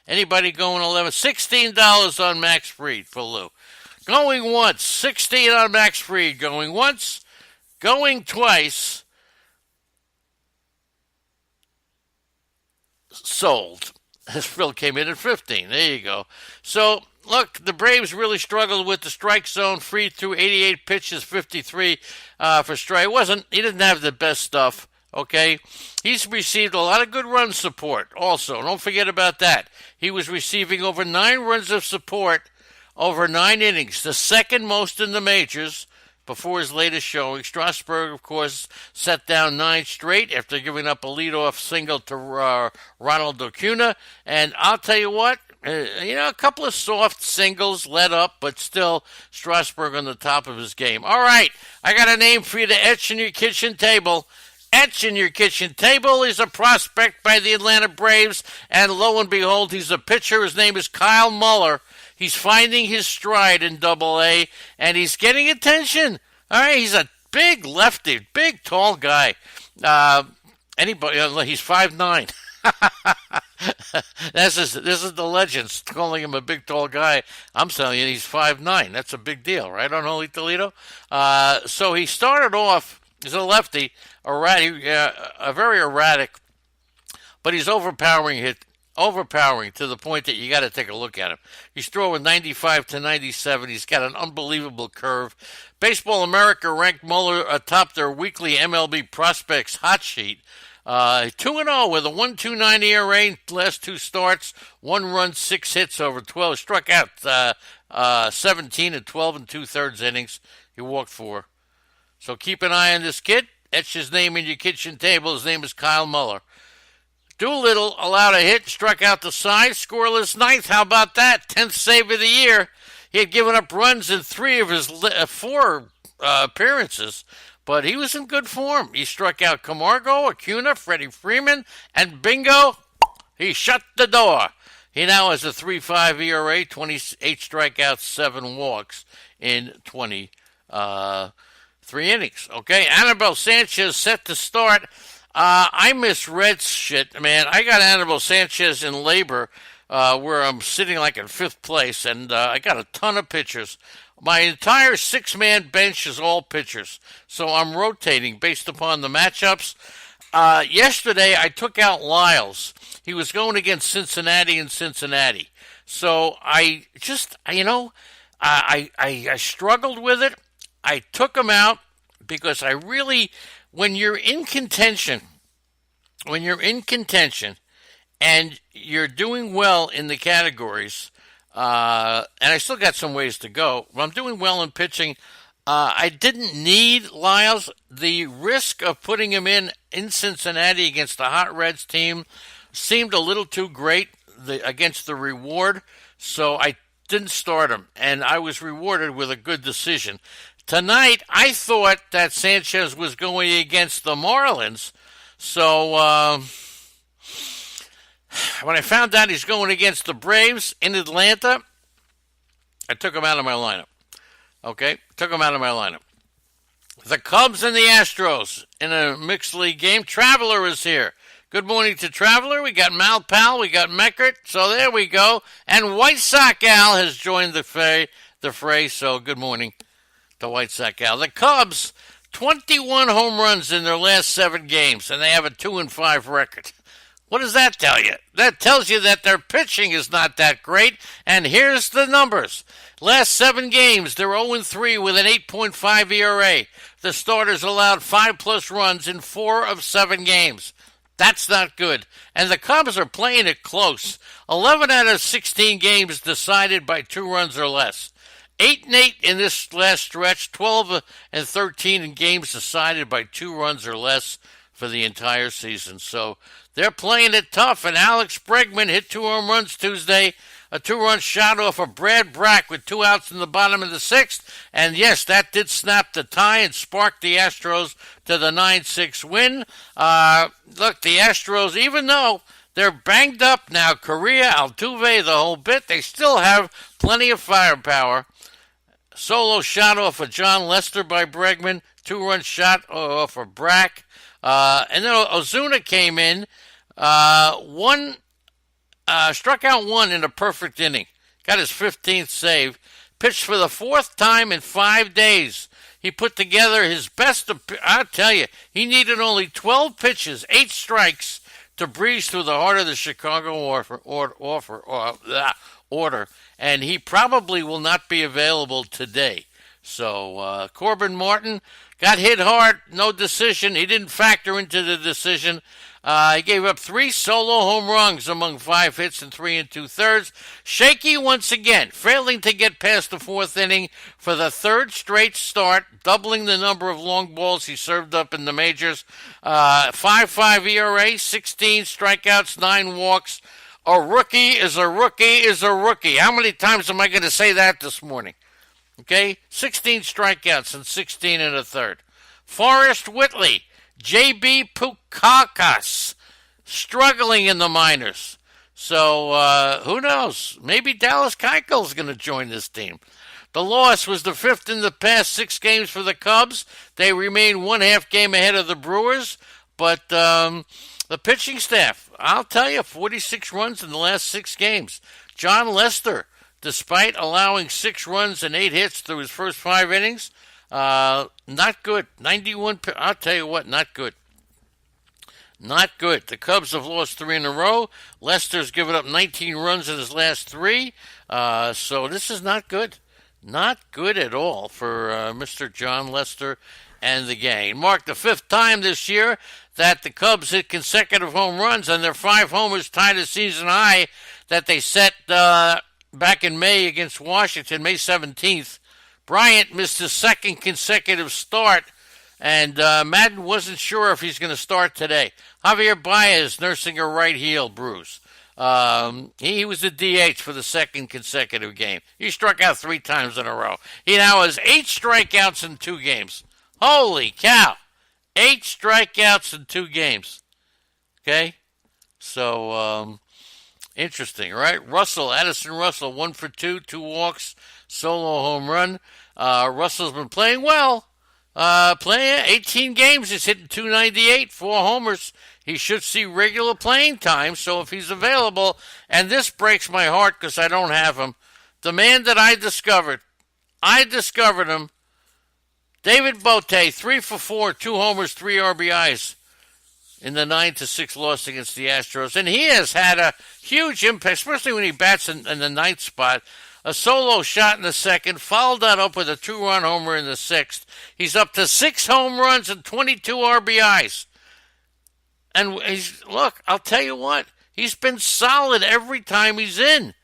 Anybody going 11? $16 on Max Fried for Lou. Going once, 16 on Max Fried. Going once, going twice, sold. Phil came in at 15. There you go. So, look, the Braves really struggled with the strike zone. Fried threw 88 pitches, 53 for strike. He didn't have the best stuff, okay? He's received a lot of good run support also. Don't forget about that. He was receiving over 9 runs of support over 9 innings, the second most in the majors before his latest showing. Strasburg, of course, set down 9 straight after giving up a leadoff single to Ronald Acuna. And I'll tell you what, a couple of soft singles led up, but still Strasburg on the top of his game. All right, I got a name for you to etch in your kitchen table. Etch in your kitchen table. He's a prospect by the Atlanta Braves, and lo and behold, he's a pitcher. His name is Kyle Muller. He's finding his stride in Double-A, and he's getting attention. All right, he's a big lefty, big, tall guy. He's 5'9". This is the legends calling him a big, tall guy. I'm telling you, he's 5'9". That's a big deal, right, on Holy Toledo? So he started off as a lefty, a very erratic, but he's overpowering to the point that you got to take a look at him. He's throwing 95 to 97. He's got an unbelievable curve. Baseball America ranked Muller atop their weekly MLB prospects hot sheet. 2-0 with a 1.29 ERA last 2 starts, 1 run, 6 hits over 12. Struck out 17 and 12 and 2/3 innings. He walked 4. So keep an eye on this kid. Etch his name in your kitchen table. His name is Kyle Muller. Doolittle allowed a hit, struck out the side, scoreless ninth. How about that? 10th save of the year. He had given up runs in 3 of his 4 appearances, but he was in good form. He struck out Camargo, Acuna, Freddie Freeman, and bingo, he shut the door. He now has a 3.5 ERA, 28 strikeouts, 7 walks in 23 innings. Okay, Anibal Sanchez set to start. I misread shit, man. I got Anibal Sanchez in labor where I'm sitting like in 5th place, and I got a ton of pitchers. My entire 6-man bench is all pitchers, so I'm rotating based upon the matchups. Yesterday, I took out Lyles. He was going against Cincinnati and Cincinnati. So I just, I struggled with it. I took him out because I really, when you're in contention, and you're doing well in the categories, and I still got some ways to go, but I'm doing well in pitching. I didn't need Lyles. The risk of putting him in Cincinnati against the Hot Reds team seemed a little too great against the reward, so I didn't start him, and I was rewarded with a good decision. Tonight, I thought that Sanchez was going against the Marlins, so when I found out he's going against the Braves in Atlanta, I took him out of my lineup. Okay, took him out of my lineup. The Cubs and the Astros in a mixed league game. Traveler is here. Good morning to Traveler. We got Malpal, we got Meckert, so there we go. And White Sox Al has joined the fray, so good morning to White Sox Al. The Cubs, 21 home runs in their last 7 games, and they have a 2-5 record. What does that tell you? That tells you that their pitching is not that great, and here's the numbers. Last 7 games, they're 0-3 with an 8.5 ERA. The starters allowed 5+ runs in 4 of 7 games. That's not good. And the Cubs are playing it close. 11 out of 16 games decided by 2 runs or less. 8-8 in this last stretch, 12-13 in games decided by 2 runs or less for the entire season. So they're playing it tough, and Alex Bregman hit 2 home runs Tuesday, a 2-run shot off of Brad Brack with 2 outs in the bottom of the 6th, and yes, that did snap the tie and spark the Astros to the 9-6 win. Look, the Astros, even though they're banged up now, Correa, Altuve, the whole bit, they still have plenty of firepower. Solo shot off of John Lester by Bregman, 2-run shot off of Brack. And then Ozuna came in, 1 Struck out one in a perfect inning. Got his 15th save. Pitched for the fourth time in 5 days. He put together his best. I'll tell you, he needed only 12 pitches, 8 strikes to breeze through the heart of the Chicago order. And he probably will not be available today. So Corbin Martin got hit hard, no decision. He didn't factor into the decision. He gave up 3 solo home runs among 5 hits and 3 2/3. Shaky once again, failing to get past the 4th inning for the 3rd straight start, doubling the number of long balls he served up in the majors. 5.5 ERA, 16 strikeouts, 9 walks. A rookie is a rookie is a rookie. How many times am I going to say that this morning? Okay, 16 strikeouts and 16 1/3. Forrest Whitley, J.B. Pukakas, struggling in the minors. So who knows? Maybe Dallas Keuchel's going to join this team. The loss was the 5th in the past 6 games for the Cubs. They remain 1/2 game ahead of the Brewers. But the pitching staff, I'll tell you, 46 runs in the last 6 games. John Lester, despite allowing 6 runs and 8 hits through his first 5 innings, not good. 91, I'll tell you what, not good. Not good. The Cubs have lost 3 in a row. Lester's given up 19 runs in his last 3. So this is not good. Not good at all for Mr. John Lester and the gang. It marked the 5th time this year that the Cubs hit consecutive home runs, and their 5 homers tied a season high that they set back in May against Washington, May 17th. Bryant missed his 2nd consecutive start, and Madden wasn't sure if he's going to start today. Javier Baez nursing a right heel bruise. He was the DH for the 2nd consecutive game. He struck out 3 times in a row. He now has 8 strikeouts in 2 games. Holy cow! 8 strikeouts in 2 games. Okay? So, interesting, right? Addison Russell, 1 for 2, 2 walks, solo home run. Russell's been playing well. Playing 18 games, he's hitting .298, 4 homers. He should see regular playing time, so if he's available, and this breaks my heart because I don't have him, the man that I discovered him, David Bote, 3 for 4, 2 homers, 3 RBIs in the 9-6 loss against the Astros. And he has had a huge impact, especially when he bats in the 9th spot. A solo shot in the 2nd, followed that up with a 2-run homer in the 6th. He's up to 6 home runs and 22 RBIs. And look, I'll tell you what, he's been solid every time he's in.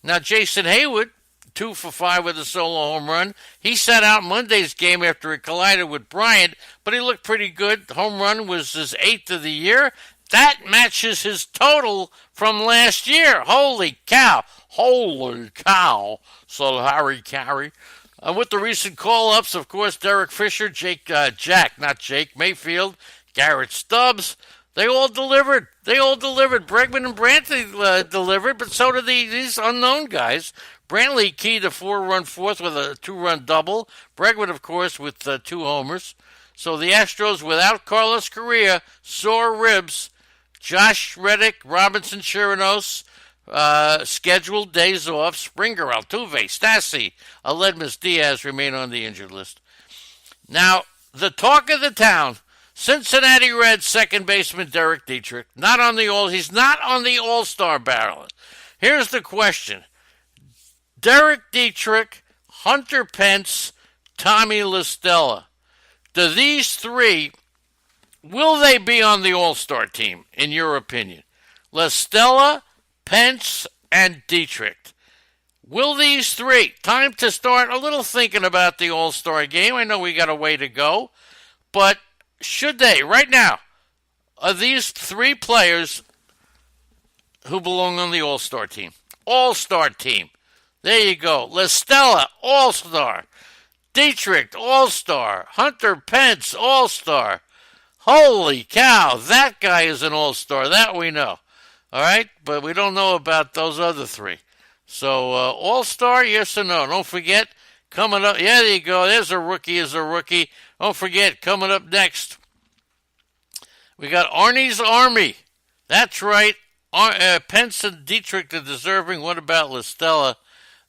Now, Jason Hayward, 2 for 5 with a solo home run. He sat out Monday's game after he collided with Bryant, but he looked pretty good. The home run was his 8th of the year. That matches his total from last year. Holy cow. Holy cow, so Harry Carey. With the recent call-ups, of course, Derek Fisher, Jake Mayfield, Garrett Stubbs, they all delivered. Bregman and Brantley delivered, but so did these unknown guys. Brantley keyed a 4-run 4th with a 2-run double. Bregman, of course, with 2 homers. So the Astros, without Carlos Correa, sore ribs. Josh Reddick, Robinson Chirinos, scheduled days off. Springer, Altuve, Stassi, Aledmus Diaz remain on the injured list. Now, the talk of the town, Cincinnati Reds second baseman Derek Dietrich, he's not on the All-Star ballot. Here's the question. Derek Dietrich, Hunter Pence, Tommy LaStella. Do these 3, will they be on the All-Star team, in your opinion? LaStella, Pence, and Dietrich. Will these 3, time to start a little thinking about the All-Star game. I know we got a way to go, but should they, right now, are these 3 players who belong on the All-Star team? All-Star team. There you go. LaStella, All-Star. Dietrich, All-Star. Hunter Pence, All-Star. Holy cow, that guy is an All-Star. That we know. All right? But we don't know about those other 3. So, All-Star, yes or no? Don't forget, coming up, yeah, there you go. There's a rookie. Don't forget, coming up next, we got Arnie's Army. That's right. Pence and Dietrich are deserving. What about Listella?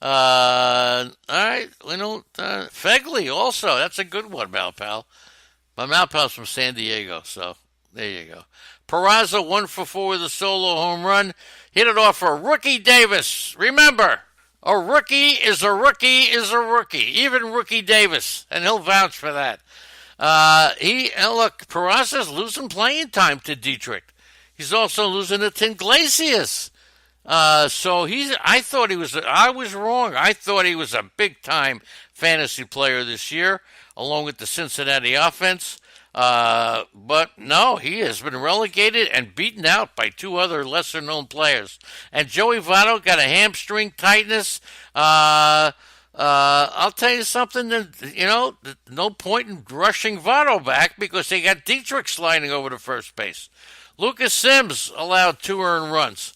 All right, Fegley also. That's a good one, Malpal. My Malpal's from San Diego, so there you go. Peraza 1 for 4 with a solo home run. Hit it off for Rookie Davis. Remember, a rookie is a rookie is a rookie. Even Rookie Davis, and he'll vouch for that. Look, Peraza's losing playing time to Dietrich. He's also losing it to Iglesias. I was wrong. I thought he was a big time fantasy player this year, along with the Cincinnati offense. But no, he has been relegated and beaten out by two other lesser known players. And Joey Votto got a hamstring tightness. I'll tell you something, no point in rushing Votto back because they got Dietrich sliding over to first base. Lucas Sims allowed 2 earned runs.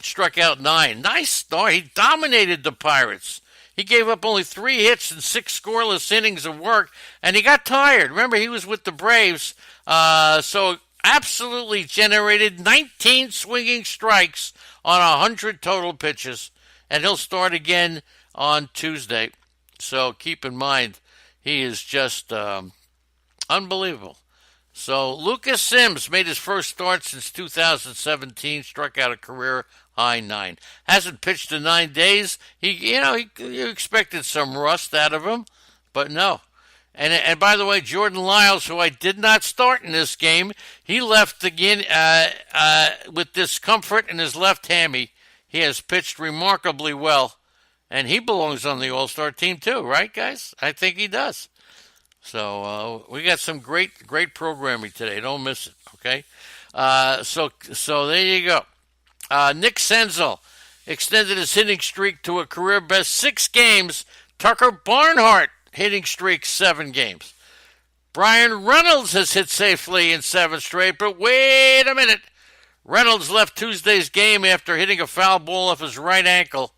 Struck out 9. Nice start. He dominated the Pirates. He gave up only 3 hits and 6 scoreless innings of work, and he got tired. Remember, he was with the Braves, so absolutely generated 19 swinging strikes on 100 total pitches, and he'll start again on Tuesday. So keep in mind, he is just unbelievable. So Lucas Sims made his first start since 2017, struck out a career high 9. Hasn't pitched in 9 days. You expected some rust out of him, but no. And by the way, Jordan Lyles, who I did not start in this game, he left again with discomfort in his left hammy. He has pitched remarkably well, and he belongs on the All-Star team too, right, guys? I think he does. So we got some great programming today. Don't miss it, okay? So there you go. Nick Senzel extended his hitting streak to a career best 6 games. Tucker Barnhart hitting streak 7 games. Brian Reynolds has hit safely in 7 straight, but wait a minute. Reynolds left Tuesday's game after hitting a foul ball off his right ankle,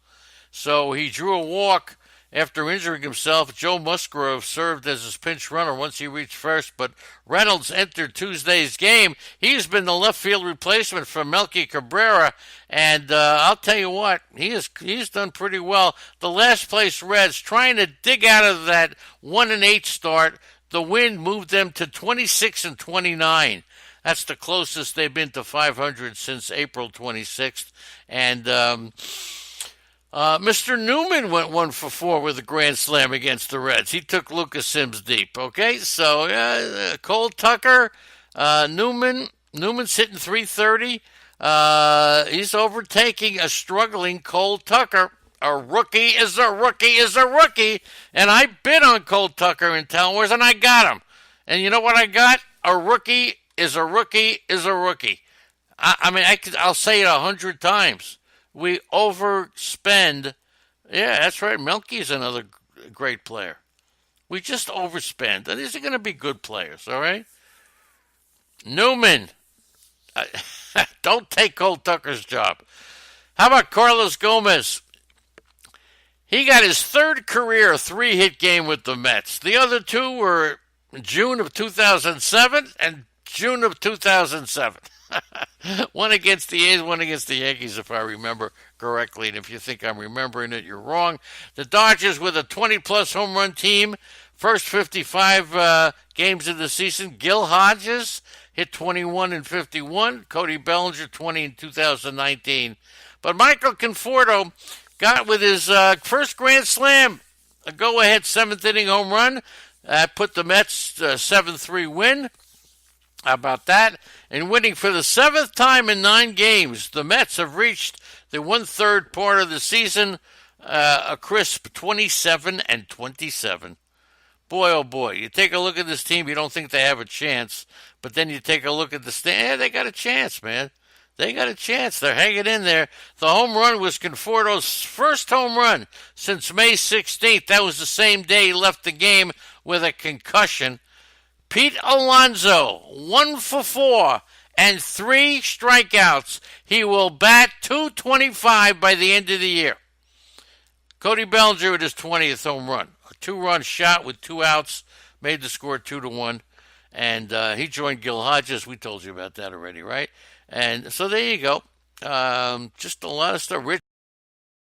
so he drew a walk. After injuring himself, Joe Musgrove served as his pinch runner once he reached first, but Reynolds entered Tuesday's game. He's been the left field replacement for Melky Cabrera, and I'll tell you what, he's done pretty well. The last place Reds trying to dig out of that 1-8 start. The wind moved them to 26-29. That's the closest they've been to 500 since April 26th, and Mr. Newman went 1 for 4 with a grand slam against the Reds. He took Lucas Sims deep, okay? So, Cole Tucker, Newman's hitting 330. He's overtaking a struggling Cole Tucker. A rookie is a rookie is a rookie. And I bid on Cole Tucker in Town Wars, and I got him. And you know what I got? A rookie is a rookie is a rookie. I'll say it 100 times. We overspend. Yeah, that's right. Melky's another great player. We just overspend. And these are going to be good players, all right? Newman. Don't take Cole Tucker's job. How about Carlos Gomez? He got his 3rd career 3-hit game with the Mets. The other 2 were June of 2007 and June of 2007. One against the A's, one against the Yankees, if I remember correctly. And if you think I'm remembering it, you're wrong. The Dodgers with a 20-plus home run team. First 55 games of the season. Gil Hodges hit 21 in 51. Cody Bellinger 20 in 2019. But Michael Conforto got with his first grand slam, a go-ahead 7th-inning home run. Put the Mets 7-3 win. How about that? And winning for the 7th time in 9 games, the Mets have reached the 1/3 part of the season, a crisp 27-27. Boy, oh boy, you take a look at this team, you don't think they have a chance, but then you take a look at the stand, they got a chance, man. They got a chance. They're hanging in there. The home run was Conforto's first home run since May 16th. That was the same day he left the game with a concussion. Pete Alonso, 1 for 4 and 3 strikeouts. He will bat .225 by the end of the year. Cody Bellinger with his 20th home run. A 2-run shot with 2 outs, made the score 2-1. And he joined Gil Hodges. We told you about that already, right? And so there you go. Just a lot of stuff. Rich